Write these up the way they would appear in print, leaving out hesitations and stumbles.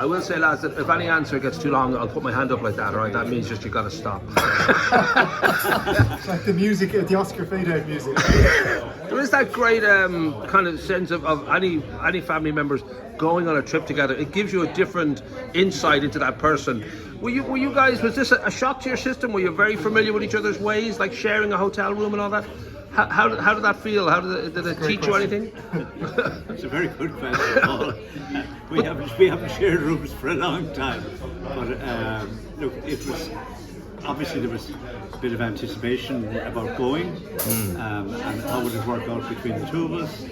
I will say, lads, that if any answer gets too long, I'll put my hand up like that, alright? That means just you gotta stop. It's like the music, the Oscar fade-out music. There is that great kind of sense of any family members going on a trip together. It gives you a different insight into that person. Were you guys, was this a shock to your system? Were you very familiar with each other's ways, like sharing a hotel room and all that? How did that feel? Did it teach you anything? It's a very good question, Paul. We haven't shared rooms for a long time, but look, it was obviously there was a bit of anticipation about going and how would it work out between the two of us.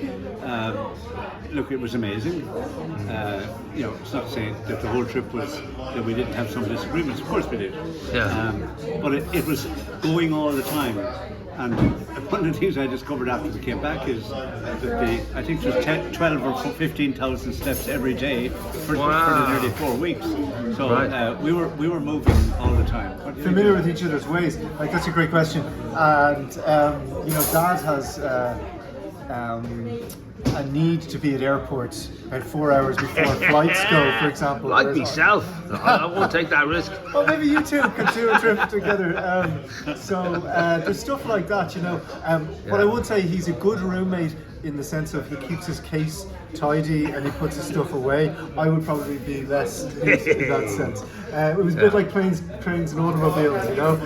Look, it was amazing. You know, it's not saying that the whole trip was that we didn't have some disagreements. Of course we did. Yeah. But it was going all the time. And one of the things I discovered after we came back is that I think there's 12 or 15,000 steps every day for the nearly 4 weeks. So we were moving all the time. Familiar with each other's ways. Like, that's a great question. And you know, Dad has a need to be at airports about 4 hours before flights go, for example. Like myself, I won't take that risk. Well, maybe you two could do a trip together. So there's stuff like that, you know. But I would say he's a good roommate in the sense of he keeps his case tidy and he puts his stuff away. I would probably be less in that sense. It was a bit like trains and automobiles, you know,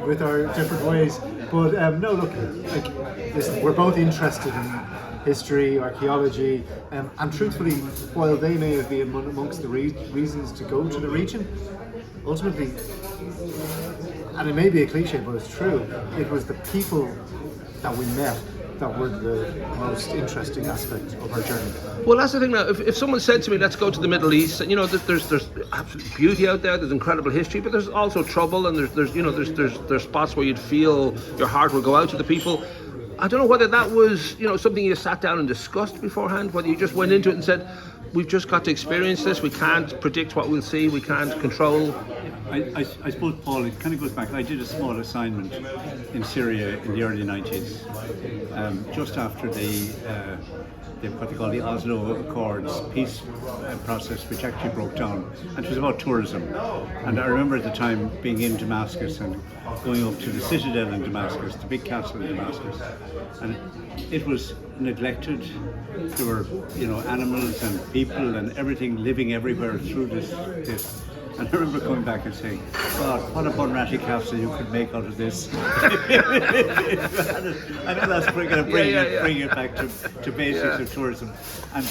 with our different ways. But no, look, like, listen, we're both interested in history, archaeology, and truthfully, while they may have been amongst the reasons to go to the region, ultimately, and it may be a cliche, but it's true, it was the people that we met that were the most interesting aspect of our journey. Well, that's the thing now. If someone said to me, let's go to the Middle East, and you know, there's absolute beauty out there, there's incredible history, but there's also trouble, and there's spots where you'd feel your heart will go out to the people. I don't know whether that was, you know, something you sat down and discussed beforehand, whether you just went into it and said, we've just got to experience this, we can't predict what we'll see, we can't control. I suppose, Paul, it kind of goes back. I did a small assignment in Syria in the early 90s, just after what they call the Oslo Accords peace process, which actually broke down, and it was about tourism. And I remember at the time being in Damascus and going up to the citadel in Damascus, the big castle in Damascus, and it was neglected. There were, you know, animals and people and everything living everywhere through this. And I remember coming back and saying, God, what a Bunratty castle you could make out of this. I know that's bring it back to basics of tourism. And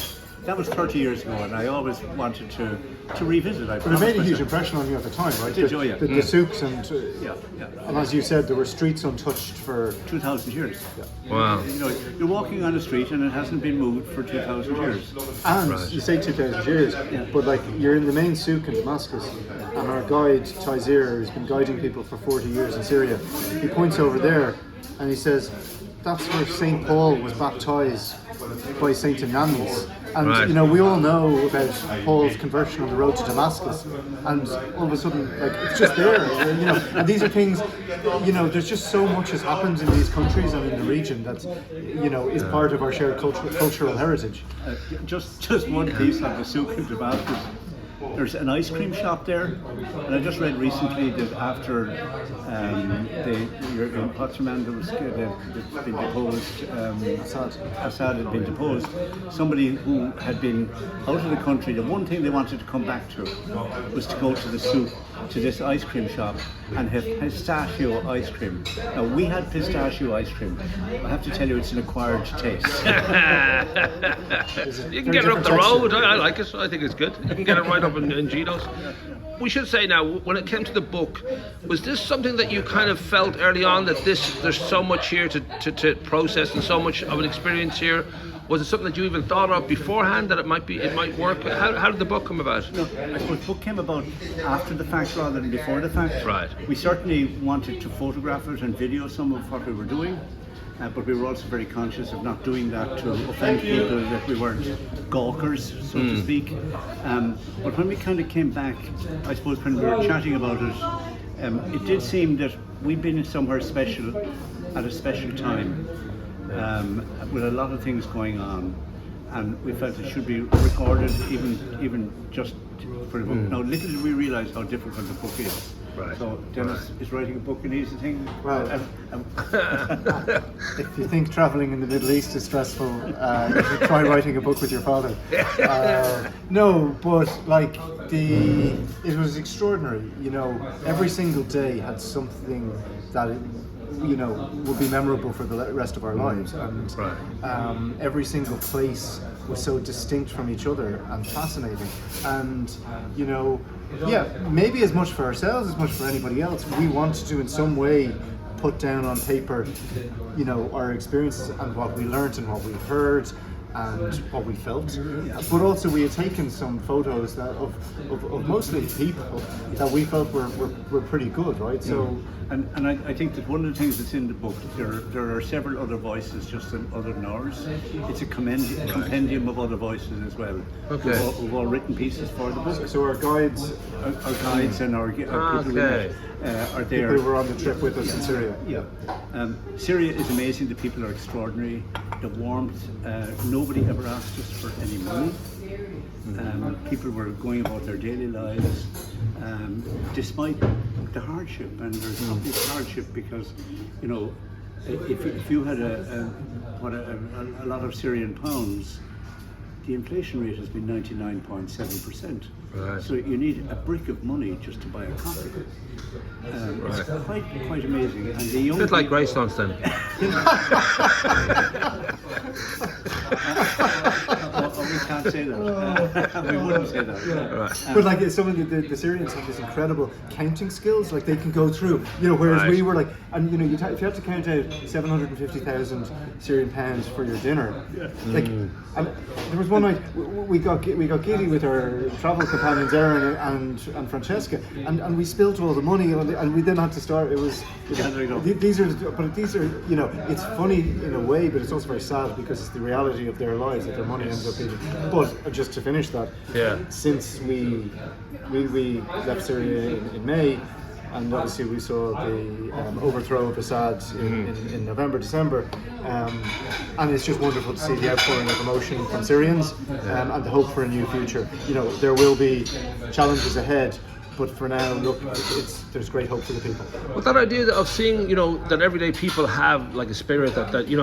that was 30 years ago, and I always wanted to revisit. But it made a huge impression on you at the time, right? The souks and and as you said, there were streets untouched for 2,000 years. Yeah. Wow. You know, you're walking on a street and it hasn't been moved for 2,000 years. And you say 2,000 years, but like, you're in the main souk in Damascus, and our guide Taizir, who's been guiding people for 40 years in Syria, he points over there and he says, that's where St. Paul was baptized by St. Yanis. And you know, we all know about Paul's conversion on the road to Damascus, and all of a sudden, like, it's just there, you know. And these are things, you know, there's just so much has happened in these countries and in the region that, you know, is part of our shared cultural heritage. Just one piece on the souk in Damascus. There's an ice cream shop there, and I just read recently that after what's the man that was that's been deposed, Assad had been deposed, somebody who had been out of the country, the one thing they wanted to come back to was to go to the souk, to this ice cream shop, and have pistachio ice cream. Now, we had pistachio ice cream. I have to tell you, it's an acquired taste. You can get it up the road. I like it. I think it's good. You can get it right up in Gino's. We should say now, when it came to the book, was this something that you kind of felt early on that there's so much here to process and so much of an experience here? Was it something that you even thought of beforehand that it might work? How did the book come about? No, I suppose the book came about after the fact rather than before the fact. Right. We certainly wanted to photograph it and video some of what we were doing, but we were also very conscious of not doing that to offend people, that we weren't gawkers, so to speak. But when we kind of came back, I suppose when we were chatting about it, it did seem that we'd been somewhere special at a special time. With a lot of things going on, and we felt it should be recorded, even just for the book. Now, little did we realise how difficult the book is. Right. So Dennis is writing a book an easy thing. Well, if you think traveling in the Middle East is stressful, you should try writing a book with your father. No, but like it was extraordinary. You know, every single day had something that would be memorable for the rest of our lives, and every single place was so distinct from each other and fascinating. And maybe as much for ourselves as much for anybody else, we wanted to in some way put down on paper, our experiences and what we learned and what we heard and what we felt. But also we had taken some photos of mostly people that we felt were pretty good, right? So. And I think that one of the things that's in the book, there are several other voices just other than ours. It's a compendium of other voices as well. Okay. Who've all written pieces for the book. So our guides, and our people we met are there. People who were on the trip with us in Syria. Yeah. Syria is amazing. The people are extraordinary. The warmth. Nobody ever asked us for any money. People were going about their daily lives despite the hardship, and there's obvious hardship because if you had a lot of Syrian pounds, the inflation rate has been 99.7%. Right. So you need a brick of money just to buy a coffee. It's quite amazing. And the young a bit like Greystones then. We can't say that. We wouldn't say that. Right. But like some of the Syrians have this incredible counting skills. Like they can go through, whereas we were like, and if you had to count out 750,000 Syrian pounds for your dinner, like, and there was one night we got giddy with our travel companions Erin and Francesca, and we spilled all the money, and we then had to start. It was these are it's funny in a way, but it's also very sad because it's the reality of their lives that their money ends up being. But just to finish that, since we left Syria in May, and obviously we saw the overthrow of Assad in November, December, and it's just wonderful to see the outpouring of emotion from Syrians and the hope for a new future. There will be challenges ahead, but for now, look, there's great hope for the people. Well, that idea of seeing, that everyday people have like a spirit that they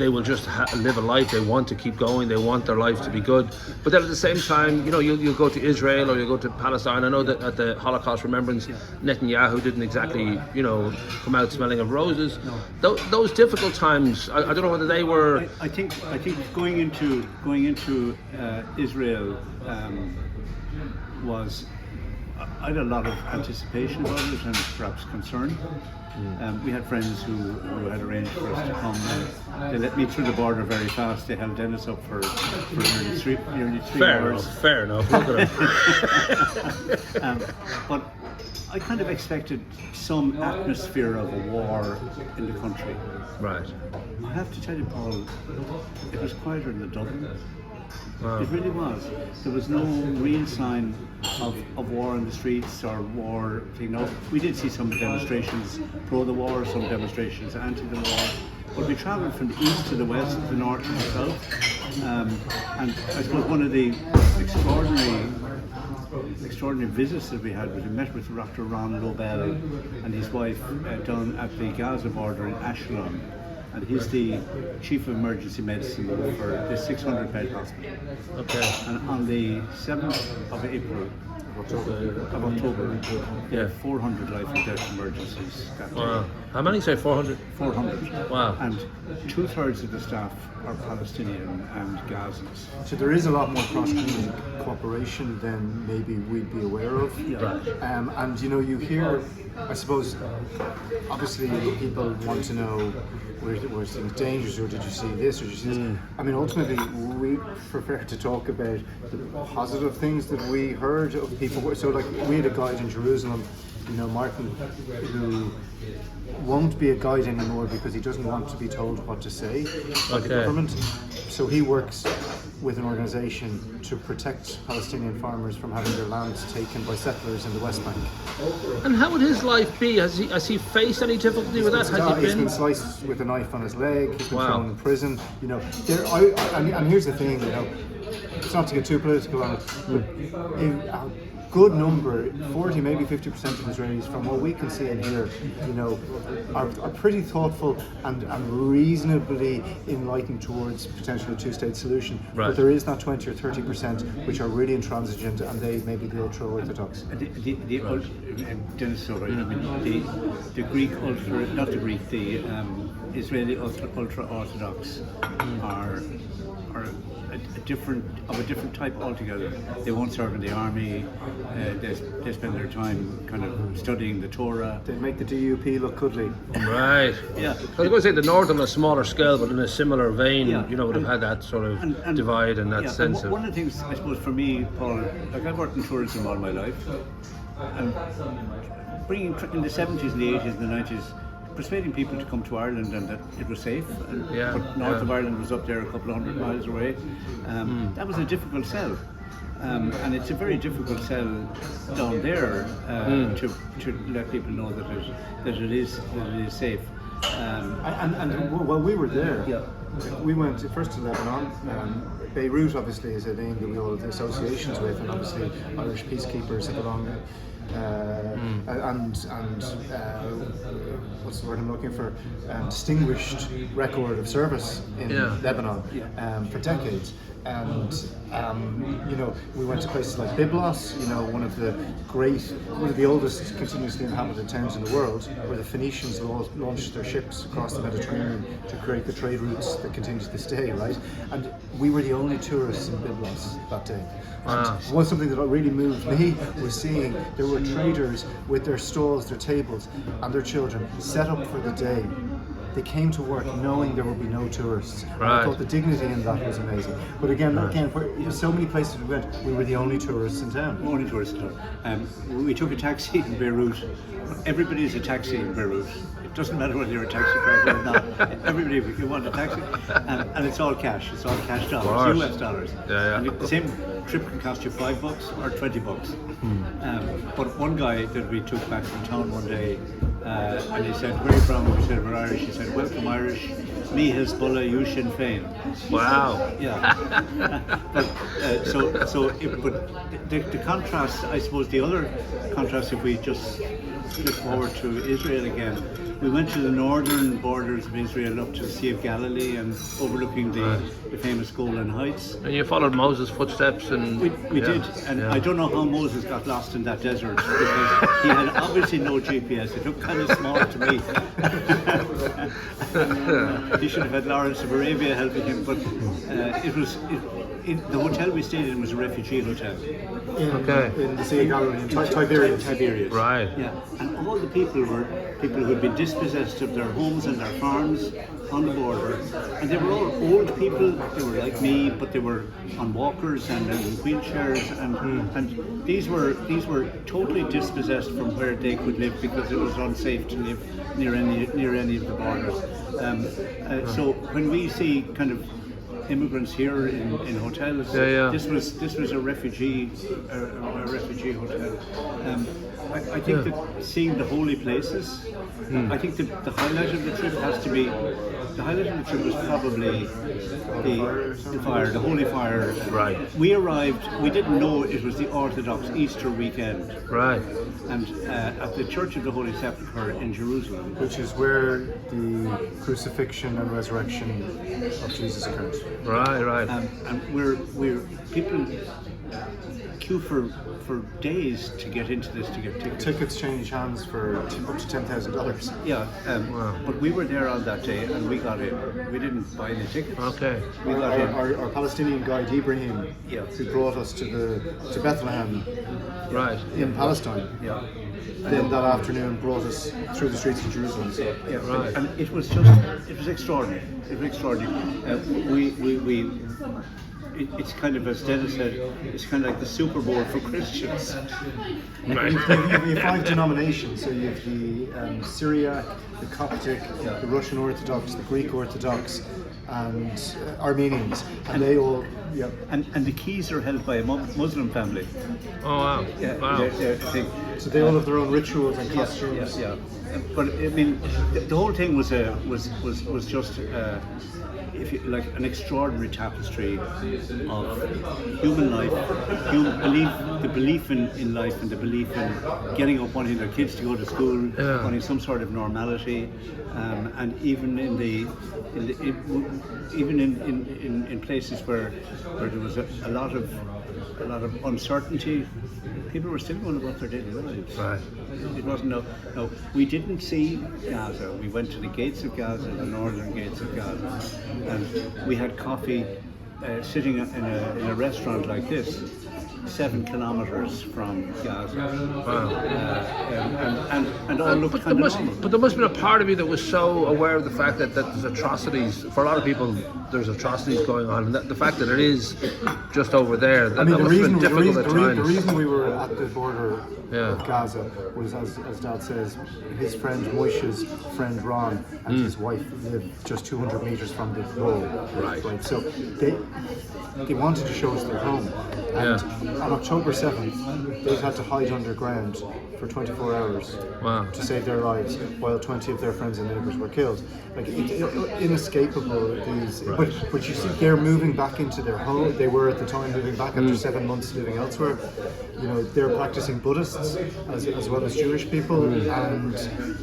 will just live a life. They want to keep going. They want their life to be good. But then at the same time, you'll go to Israel or you'll go to Palestine. I know that at the Holocaust Remembrance, Netanyahu didn't exactly, come out smelling of roses. Those difficult times, I don't know whether they were. I think going into Israel was. I had a lot of anticipation about it and perhaps concern. We had friends who had arranged for us to come. They let me through the border very fast. They held Dennis up for nearly three hours. Fair enough. Look at him. But I kind of expected some atmosphere of a war in the country. Right. I have to tell you, Paul, it was quieter than Dublin. Wow. It really was. There was no real sign of war in the streets or war. We did see some demonstrations pro the war, some demonstrations anti the war. But we travelled from the east to the west, the north to the south, and I suppose one of the extraordinary visits that we had was we met with Dr. Ron Lobel and his wife down at the Gaza border in Ashdod. And he's the chief of emergency medicine for the 600-bed hospital. Okay. And on the 7th of April, of October, 400 life and death emergencies. Wow. How many say 400? 400. Wow. And 2/3 of the staff are Palestinian and Gazans. So there is a lot more cross-community cooperation than maybe we'd be aware of. Right. And you hear, I suppose, obviously people want to know were things dangerous, or did you see this, or did you see this? I mean, ultimately, we prefer to talk about the positive things that we heard of people. So, like, we had a guide in Jerusalem, Martin, who won't be a guide anymore because he doesn't want to be told what to say by the government. So he works with an organisation to protect Palestinian farmers from having their lands taken by settlers in the West Bank. And how would his life be? Has he faced any difficulty with that? He's been sliced with a knife on his leg. He's been thrown in prison. And here's the thing, it's not to get too political on it, but a good number, 40, maybe 50% of Israelis, from what we can see and hear, you know, are pretty thoughtful and reasonably enlightened towards potentially a two-state solution. Right. But there is that 20 or 30% which are really intransigent, and they may be the ultra-orthodox. Dennis, so right. I mean, the Greek ultra, not the Greek, the Israeli ultra-orthodox are a different type altogether. They won't serve in the army. They spend their time kind of studying the Torah. They make the DUP look goodly. Right. Yeah. I was going to say the North on a smaller scale, but in a similar vein, Yeah. you know, would have had that sort of divide and that sense of. One of the things, I suppose, for me, Paul, like I've worked in tourism all my life, and bringing in the 70s and the 80s and the 90s, persuading people to come to Ireland and that it was safe. And, but north of Ireland was up there a couple of 100 miles away. That was a difficult sell. And it's a very difficult sell down there to let people know that it is safe. And while we were there, we went first to Lebanon. Beirut obviously is a name that we all have associations with, and obviously Irish peacekeepers have a long and what's the word I'm looking for? Distinguished record of service in Lebanon for decades. And you know, we went to places like Byblos, you know, one of the oldest continuously inhabited towns in the world, where the Phoenicians launched their ships across the Mediterranean to create the trade routes that continue to this day, right? And we were the only tourists in Byblos that day. Wow. And something that really moved me was seeing there were traders with their stalls, their tables, and their children set up for the day. They came to work knowing there would be no tourists. Right. I thought the dignity in that was amazing. But again, so many places we went, we were the only tourists in town. Only tourists in town. We took a taxi in Beirut. Everybody is a taxi in Beirut. It doesn't matter whether you're a taxi driver or not. Everybody, if you want a taxi, and it's all cash. It's all cash dollars, US dollars. And the same trip can cost you $5 or $20. But one guy that we took back from town one day, and he said, "Where are you from?" We said, "We're Irish." He said, "Welcome Irish, me Hezbollah, you Sinn Féin." Wow. Yeah. But the contrast, I suppose, the other contrast, if we just look forward to Israel again, we went to the northern borders of Israel up to the Sea of Galilee and overlooking the famous Golan Heights. And you followed Moses' footsteps, and we did, and I don't know how Moses got lost in that desert, because he had obviously no GPS. It looked kind of small to me. He should have had Lawrence of Arabia helping him, but the hotel we stayed in was a refugee hotel. In the Sea of Galilee, in Tiberias. Right. Yeah, and all the people were people who had been dispossessed of their homes and their farms on the border, and they were all old people. They were like me, but they were on walkers and in wheelchairs, and these were totally dispossessed from where they could live because it was unsafe to live near any of the borders. So when we see kind of immigrants here in hotels, this was a refugee hotel. I think that seeing the holy places, I think the highlight of the trip was probably the fire, the holy fire. Right. We arrived, we didn't know it was the Orthodox Easter weekend. Right. And at the Church of the Holy Sepulchre in Jerusalem, which is where the crucifixion and resurrection of Jesus occurred. Right. And we're people queue for days to get into this, to get tickets. Tickets change hands for up to $10,000. Yeah, but we were there on that day and we got in. We didn't buy any tickets. Okay. We got in. Our Palestinian guide Ibrahim, who brought us to Bethlehem, in Palestine. Yeah. Then that afternoon brought us through the streets of Jerusalem. So. Yeah, right. And it was extraordinary. It was extraordinary. It's kind of, as Dennis said, it's kind of like the Super Bowl for Christians. Right. You have 5 denominations, so you have the Syria, the Coptic, the Russian Orthodox, the Greek Orthodox, and Armenians, and they all. Yeah. And the keys are held by a Muslim family. Oh wow. Yeah. Wow. So they all have their own rituals and costumes. Yeah. But I mean, the whole thing was just. if you like, an extraordinary tapestry of human life, the belief in life, and the belief in getting up, wanting their kids to go to school, wanting some sort of normality, and even in places where there was a lot of uncertainty, people were still going about their daily lives. Right. It wasn't no. We didn't see Gaza. We went to the gates of Gaza, the northern gates of Gaza, and we had coffee sitting in a restaurant like this, 7 kilometers from Gaza. Wow. And all looked kind of normal. But there must have been a part of you that was so aware of the fact that there's atrocities. For a lot of people, there's atrocities going on, and the fact that it is just over there. That, I mean, that must have been difficult at times. the reason we were at the border of Gaza was, as Dad says, his friend Moishe's friend Ron and his wife lived just 200 meters from the wall. Right. So they wanted to show us their home. And on October 7th, they had to hide underground for 24 hours to save their lives, while 20 of their friends and neighbours were killed. Like, inescapable, these. But you see, they're moving back into their home. They were at the time moving back after 7 months living elsewhere. You know, they're practicing Buddhists as well as Jewish people, and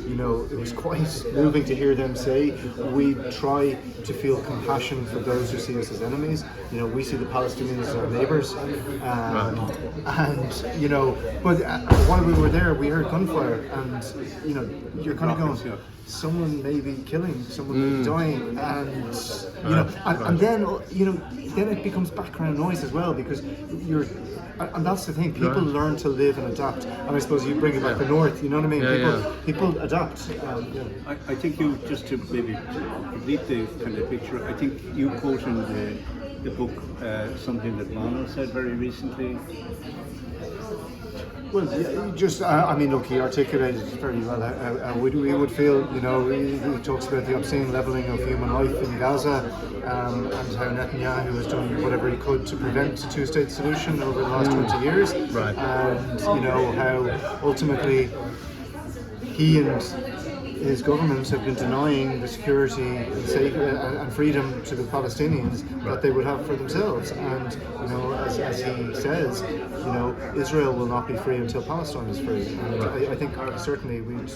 you know, it was quite moving to hear them say, we try to feel compassion for those who see us as enemies. You know, we see the Palestinians as our neighbours, and you know, but while we were there, we heard gunfire, and you know, you're kind of going, someone may be killing, someone may be dying, and you know, and then you know, then it becomes background noise as well, because you're. And that's the thing, people learn to live and adapt. And I suppose you bring it back the north, you know what I mean? People adapt. I think you, just to maybe complete the kind of picture, I think you quote in the book something that Bono said very recently. Well, yeah, just, I mean, look, he articulated it very well. We would feel, you know, he talks about the obscene levelling of human life in Gaza, and how Netanyahu has done whatever he could to prevent a two-state solution over the last 20 years. Right. And, you know, how ultimately he and his governments have been denying the security and freedom to the Palestinians that they would have for themselves. And, you know, as he says, you know, Israel will not be free until Palestine is free. And I think certainly we would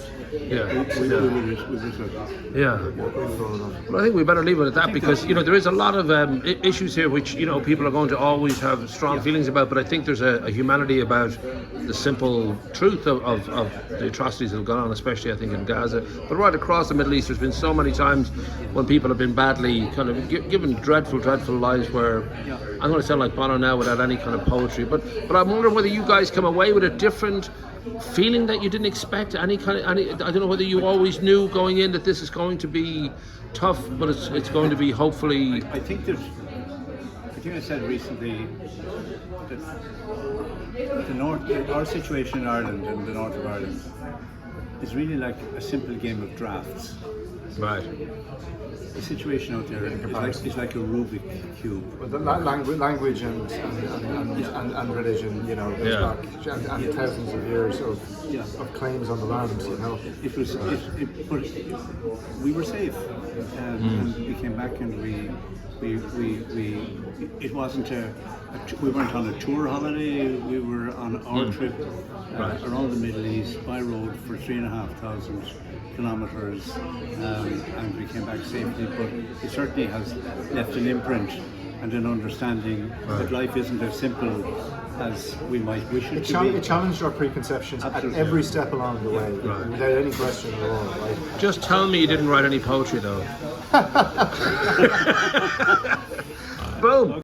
Well, I think we better leave it at that, because you know there is a lot of issues here which, you know, people are going to always have strong feelings about, but I think there's a humanity about the simple truth of the atrocities that have gone on, especially I think in Gaza, but right across the Middle East. There's been so many times when people have been badly kind of given dreadful lives where, I'm going to sound like Bono now without any kind of poetry, but I'm wondering whether you guys come away with a different feeling that you didn't expect, I don't know whether you always knew going in that this is going to be tough, but it's going to be hopefully. I think I said recently that the north, our situation in Ireland and the north of Ireland is really like a simple game of drafts. Right. The situation out there is like a Rubik cube. Well, the language and religion, you know, goes back and thousands of years of claims on the land, you know. But we were safe, and we came back, and it wasn't we weren't on a tour holiday. We were on our trip around the Middle East by road for 3,500 kilometers, and we came back safely. But it certainly has left an imprint and an understanding that life isn't as simple as we might wish it to be. It challenged our preconceptions at every step along the way, without any question at all. Right? Just tell me you didn't write any poetry though.